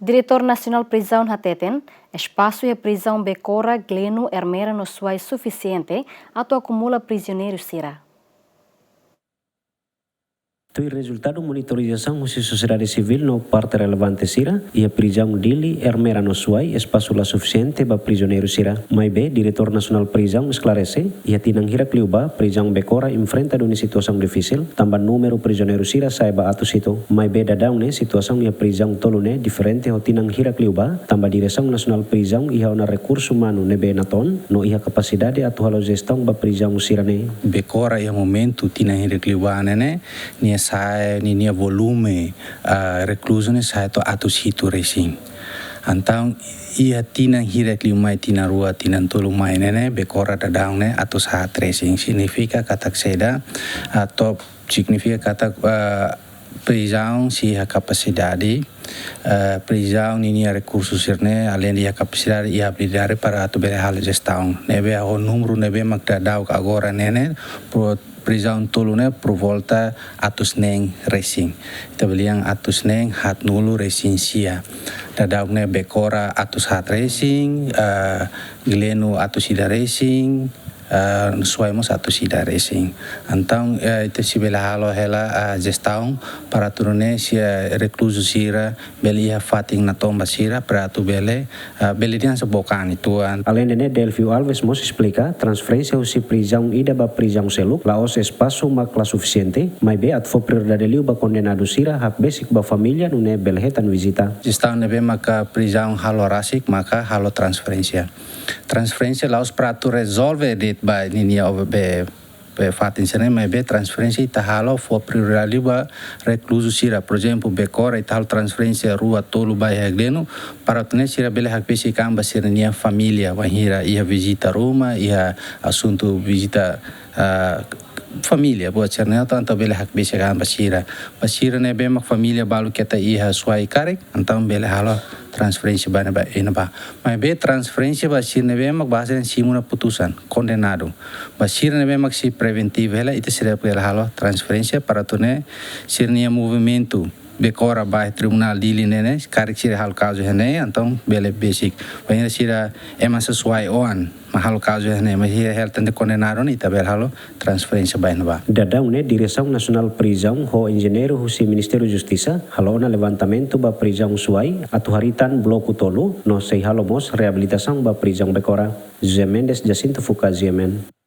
Diretor Nacional Prisão Hateten, espaço e a prisão Becora, Gleno, Hermera no suai suficiente, ato acumula prisioneiros Sira. O resultado monitorização da sociedade civil no parte relevante Sira e a prisão dele Hermera no suai espaço lá suficiente para prisioneiros Sira. Mas bem, diretor nacional prisão esclarece e a tinanghira Cliuba, prisão Becora enfrenta uma situação difícil, também número prisioneiros Sira saiba ato situ. Mas bem dadão né situação e a prisão tolo né diferente ao tinanghira Cliuba, também direção nacional prisão e a recurso humano nebe naton, no ia capacidade atu halo gestão ba prisão Sira né. Becora é momento tinanghira Cliuba né sai ni volume recluso ne sai to atus hitu racing. Então ia tinang hira klima tina rua tinan tolu mai ne Becora dadang ne atus hat racing significa kata seda atau significa kata prisão se a capacidade prisão ni recursos sirne além de a capacidade e habilidade para atu berhal gestão nebe o número nebe magdadau agora nene prisão tolu ne por volta atus neng racing kita beliang atus neng hat nulu racing sia dadau ne Becora atus hat racing Gleno atus ida racing suaimos atus ida racing então itu si bela halo hela gestão para turune si recluso sira beli fating na tomba sira para tu bele dian sebokan itu além de Delfio Alves mos explica transferência o si prisão ida ba prisão seluk la os espaço makla suficiente mas be at for prioridade liu ba condenado sira hak basic ba família nune belhetan visita gestão nebe maka prisão halo rasik maka halo transferência la os para tu resolve ba nini be fatin sene mas be transferência ita halo for prioridade ba recluso sira por exemplo Becora ita halo transferência rua tolu ba Gleno para tu sira bele hak basic amba sira nia família wahira ia visita rumah ia assunto visita família buat cerna tanto bele hak basic amba basira ne be mak família balu kita ia suai karek antam bele halo transferência bana ba ina ba mas be transferência ba sir ne be mak bahasa simuna putusan condenado ba sir ne be mak si preventivo ela itu sira bele halo transferência para tu ne sir nia movimento Becora ba tribunal dili nene karek sira hal caso hene então bele basic vai sira ema sesuai on mahal caso hene mas sira hel tende condenado ni tabel halo transferência ba ina ba dadão né direção nacional prisão ho engenheiro husi Ministério Justiça halo na levantamento ba prisão suai atu haritan bloco tolu no sei halo mos reabilitação ba prisão Becora José Mendes Jacinto Fuca Yemen.